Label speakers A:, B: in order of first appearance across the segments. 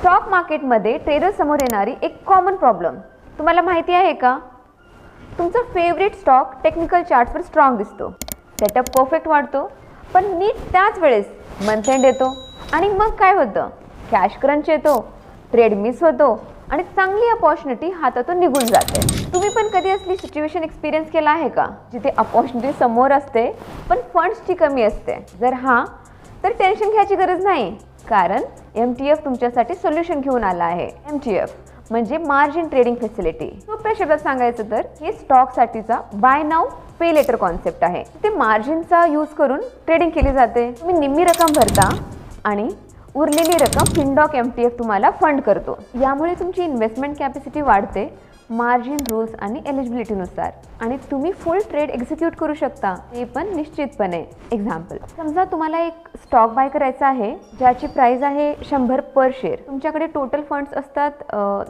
A: Stock मार्केटमध्ये trader समोर येणारी एक कॉमन प्रॉब्लेम तुम्हाला माहिती आहे का? तुमचा फेवरेट स्टॉक टेक्निकल चार्ट्सवर स्ट्रॉंग दिसतो, सेटअप परफेक्ट वाटतो, पण नीट त्याच वेळेस मंथ एंड येतो आणि मग काय होतं? कॅश क्रंच येतो, ट्रेड मिस होतो आणि चांगली अपॉर्च्युनिटी हातातून निघून जाते. तुम्ही पण कधी असली सिच्युएशन एक्सपिरियन्स केला आहे का, जिथे अपॉर्च्युनिटी समोर असते पण फंड्सची कमी असते? जर हां, तर टेन्शन घ्यायची गरज नाही, कारण MTF तुमच्यासाठी सोल्युशन घेऊन आला आहे. MTF म्हणजे मार्जिन ट्रेडिंग फॅसिलिटी. सोप्या शब्दात सांगायचं तर हे स्टॉकसाठीचा बाय नाऊ पे लेटर कॉन्सेप्ट आहे. ते मार्जिनचा यूज करून ट्रेडिंग केली जाते. तुम्ही निम्मी रक्कम भरता आणि उरलेली रक्कम फिनडॉक MTF तुम्हाला फंड करतो. यामुळे तुमची इन्व्हेस्टमेंट कॅपॅसिटी वाढते मार्जिन रूल्स आणि एलिजिबिलिटीनुसार, आणि तुम्ही फुल ट्रेड एक्झिक्यूट करू शकता, ते पण निश्चितपणे. एक्झाम्पल, समजा तुम्हाला एक स्टॉक बाय करायचा आहे ज्याची प्राइस आहे 100 पर शेअर. तुमच्याकडे टोटल फंड्स असतात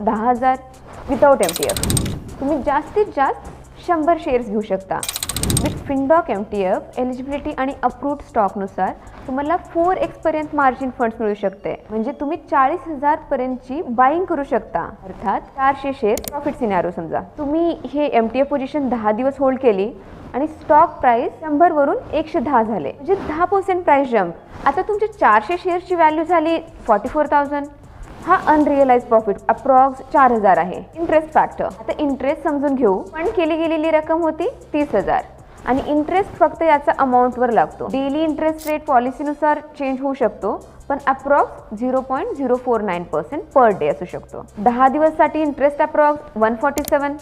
A: 10,000 विदाउट MTF. तुम्ही जास्तीत जास्त 100 शेअर्स घेऊ शकता. विथ फिनडॉक MTF एलिजिबिलिटी आणि अप्रूव्ड स्टॉकनुसार तुम्हाला 4x पर्यंत मार्जिन फंड्स मिळू शकते. म्हणजे तुम्ही 40,000 पर्यंतची बाईंग करू शकता, अर्थात 400 शेअर प्रॉफिट सिनॅरिओ. समजा तुम्ही हे MTF पोझिशन 10 दिवस होल्ड केली आणि स्टॉक प्राइस 100 वरून 110 झाले, म्हणजे 10% प्राइस जम्प. आता तुमच्या 400 शेअर्सची व्हॅल्यू झाली 44,000. हा अनरिअलाइज प्रॉफिट अप्रॉक्स 4,000 आहे. इंटरेस्ट फॅक्टर, आता इंटरेस्ट समजून घेऊ. फंड केली गेलेली रक्कम होती 30,000 आणि इंटरेस्ट फक्त याचा अमाऊंटवर लागतो. डेली इंटरेस्ट रेट पॉलिसीनुसार चेंज होऊ शकतो, पण अप्रॉक्स 0.049% पर डे असू शकतो. 10 दिवससाठी इंटरेस्ट अप्रॉक्स 147,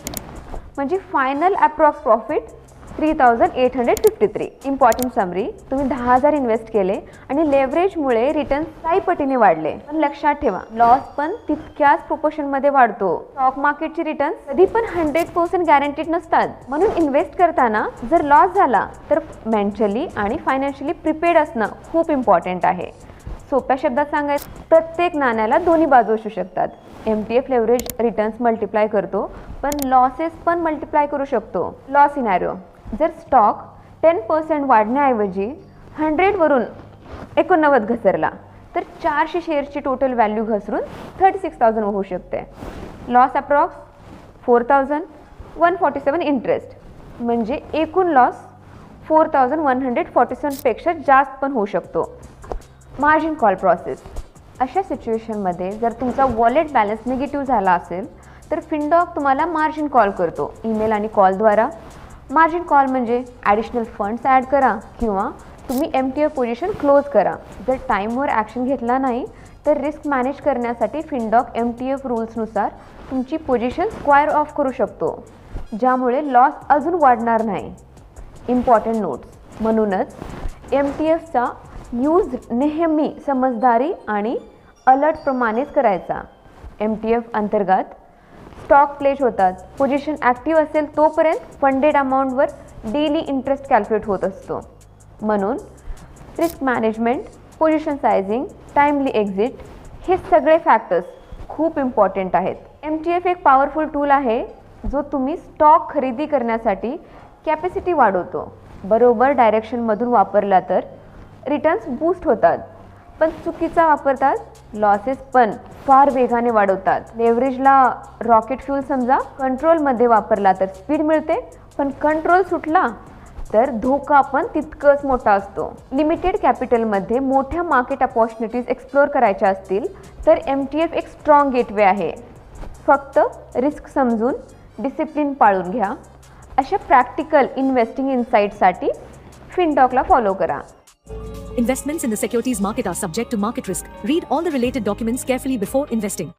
A: म्हणजे final approx profit 3,853. Important summary, तुम्ही 10,000 इन्व्हेस्ट केले आणि लेव्हरेजमुळे रिटर्न 6 पटीने वाढले. पण लक्षात ठेवा, लॉस पण तितक्याच प्रोपोर्शनमध्ये वाढतो. स्टॉक मार्केटचे रिटर्न कधी पण 100% गॅरंटीड नसतात. म्हणून इन्व्हेस्ट करताना जर लॉस झाला तर मेंटली आणि फायनान्शियली प्रिपेअर्ड असणं खूप इम्पॉर्टंट आहे. सोप्या शब्दात सांगायचं, प्रत्येक नाण्याला दोन्ही बाजू असू शकतात. MTF लेव्हरेज रिटर्न्स मल्टिप्लाय करतो, पण लॉसेस पण मल्टिप्लाय करू शकतो. लॉस सिनॅरिओ, जर स्टॉक 10% वाढण्याऐवजी 100 वरून 89 घसरला तर 400 शेअर्सची टोटल व्हॅल्यू घसरून 36,000 होऊ शकते. लॉस अप्रॉक्स 4,147 इंटरेस्ट, म्हणजे एकूण लॉस 4,147 पेक्षा जास्त पण होऊ शकतो. मार्जिन कॉल प्रोसेस, अशा सिच्युएशनमध्ये जर तुमचा वॉलेट बॅलन्स निगेटिव्ह झाला असेल तर फिनडॉक तुम्हाला मार्जिन कॉल करतो, ईमेल आणि कॉलद्वारा. मार्जिन कॉल म्हणजे ॲडिशनल फंड्स ॲड करा किंवा तुम्ही MTF पोझिशन क्लोज करा. जर टाईमवर ॲक्शन घेतला नाही तर रिस्क मॅनेज करण्यासाठी फिनडॉक MTF रूल्सनुसार तुमची पोझिशन स्क्वायर ऑफ करू शकतो, ज्यामुळे लॉस अजून वाढणार नाही. इम्पॉर्टंट नोट्स, म्हणूनच MTFचा यूज नेहमी समजदारी आणि अलर्टप्रमाणेच करायचा. MTF अंतर्गत स्टॉक प्लेज होतात. पोझिशन ॲक्टिव्ह असेल तोपर्यंत फंडेड अमाऊंटवर डेली इंटरेस्ट कॅल्क्युलेट होत असतो. म्हणून risk management, position sizing, timely exit हे सगळे फॅक्टर्स खूप इम्पॉर्टंट आहेत. MTF एक पॉवरफुल टूल आहे जो तुम्ही स्टॉक खरेदी करण्यासाठी कॅपॅसिटी वाढवतो. बरोबर डायरेक्शनमधून वापरला तर रिटर्न्स बूस्ट होतात, पण चुकीचा वापरतात लॉसेस पण फार वेगाने वाढवतात. लेव्हरेजला रॉकेट फ्यूल समजा, कंट्रोलमध्ये वापरला तर स्पीड मिळते, पण कंट्रोल सुटला तर धोका पण तितकंच मोठा असतो. लिमिटेड कॅपिटलमध्ये मोठ्या मार्केट अपॉर्च्युनिटीज एक्सप्लोअर करायच्या असतील तर MTF एक स्ट्रॉंग गेटवे आहे. फक्त रिस्क समजून डिसिप्लिन पाळून घ्या. अशा प्रॅक्टिकल इन्व्हेस्टिंग इनसाईटसाठी फिनडॉकला फॉलो करा.
B: Investments in the securities market are subject to market risk. Read all the related documents carefully before investing.